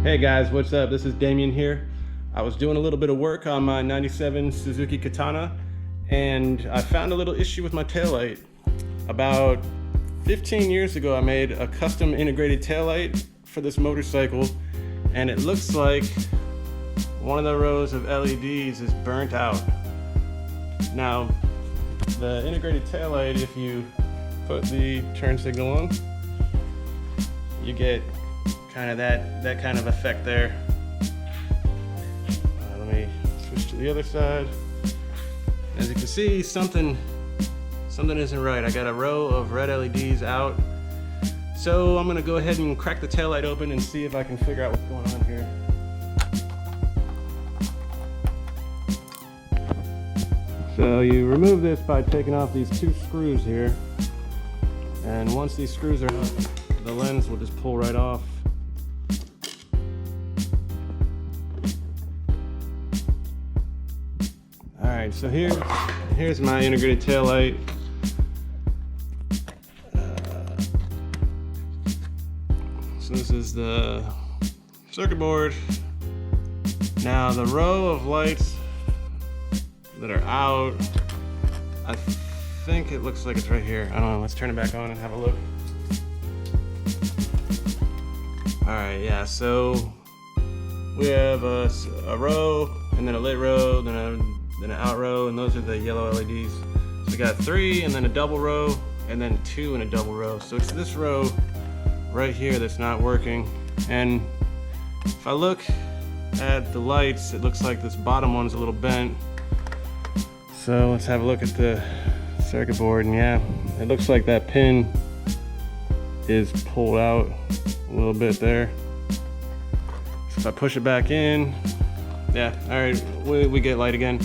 Hey guys, what's up? This is Damien here. I was doing a little bit of work on my 97 Suzuki Katana and I found a little issue with my taillight. About 15 years ago I made a custom integrated taillight for this motorcycle and it looks like one of the rows of LEDs is burnt out. Now the integrated taillight, if you put the turn signal on, you get kind of that kind of effect there. Let me switch to the other side. As you can see, something isn't right. I got a row of red LEDs out. So I'm gonna go ahead and crack the taillight open and see if I can figure out what's going on here. So you remove this by taking off these two screws here. And once these screws are up, the lens will just pull right off. Alright, so here's my integrated taillight. So this is the circuit board. Now the row of lights that are out, I think it looks like it's right here. I don't know, let's turn it back on and have a look. Alright, yeah, so we have a row, and then a lit row, then an out row, and those are the yellow LEDs. So we got 3, and then a double row, and then 2 in a double row. So it's this row right here that's not working. And if I look at the lights, it looks like this bottom one's a little bent. So let's have a look at the circuit board, and yeah, it looks like that pin is pulled out a little bit there. So if I push it back in, yeah, all right, we get light again.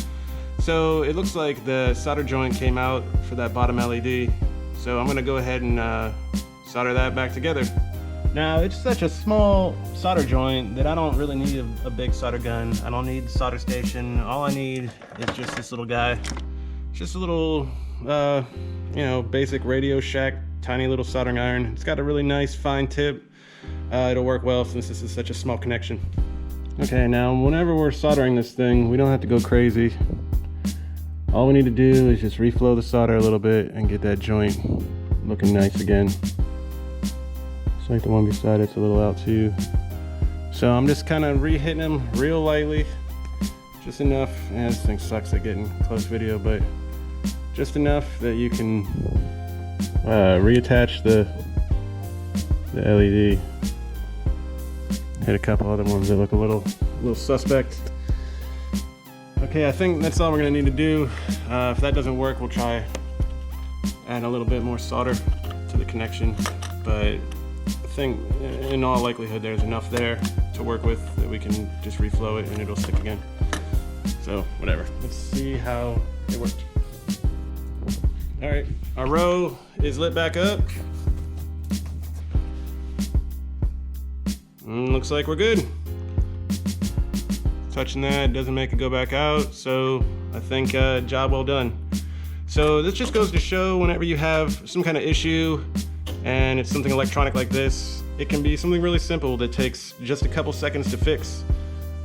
So it looks like the solder joint came out for that bottom LED. So I'm gonna go ahead and solder that back together. Now it's such a small solder joint that I don't really need a big solder gun. I don't need the solder station. All I need is just this little guy. Just a little, you know, basic Radio Shack, tiny little soldering iron. It's got a really nice fine tip. It'll work well since this is such a small connection. Okay, now whenever we're soldering this thing, we don't have to go crazy. All we need to do is just reflow the solder a little bit and get that joint looking nice again. It's like the one beside it's a little out too. So I'm just kind of re-hitting them real lightly, just enough, and this thing sucks at getting close video, but just enough that you can reattach the LED. Hit a couple other ones that look a little suspect. Okay, I think that's all we're gonna need to do. If that doesn't work, we'll try add a little bit more solder to the connection, but I think in all likelihood there's enough there to work with that we can just reflow it and it'll stick again. So whatever, let's see how it worked. All right, our row is lit back up. Looks like we're good. Touching that doesn't make it go back out, so I think job well done. So this just goes to show whenever you have some kind of issue and it's something electronic like this, it can be something really simple that takes just a couple seconds to fix.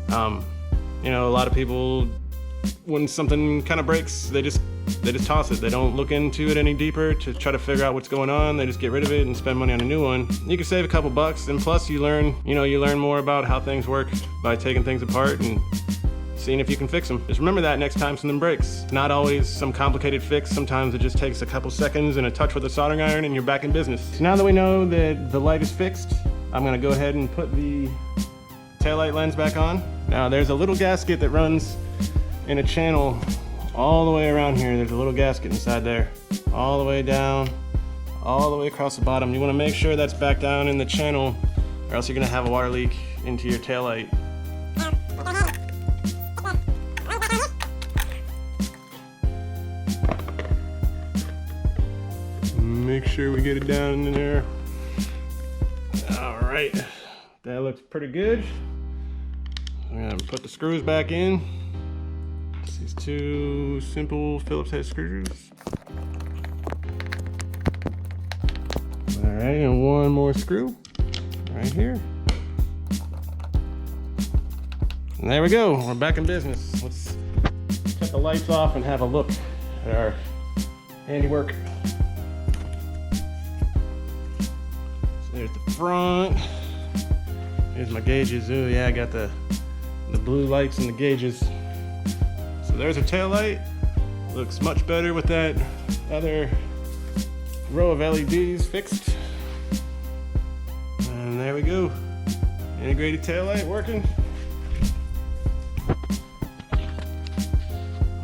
You know, a lot of people, when something kind of breaks, they just toss it. They don't look into it any deeper to try to figure out what's going on. They just get rid of it and spend money on a new one. You can save a couple bucks, and plus you learn more about how things work by taking things apart and seeing if you can fix them. Just remember that next time something breaks. Not always some complicated fix. Sometimes it just takes a couple seconds and a touch with a soldering iron and you're back in business. So now that we know that the light is fixed, I'm gonna go ahead and put the taillight lens back on. Now there's a little gasket that runs in a channel all the way around here. There's a little gasket inside there, all the way down, all the way across the bottom. You want to make sure that's back down in the channel, or else you're going to have a water leak into your taillight. Make sure we get it down in there. All right, that looks pretty good. I'm going to put the screws back in. These two simple Phillips head screws. All right, and one more screw right here. And there we go, we're back in business. Let's cut the lights off and have a look at our handiwork. So there's the front. Here's my gauges. Oh yeah, I got the blue lights and the gauges. So there's our tail light. Looks much better with that other row of LEDs fixed. And there we go. Integrated tail light working.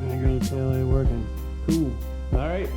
Integrated tail light working. Cool. All right.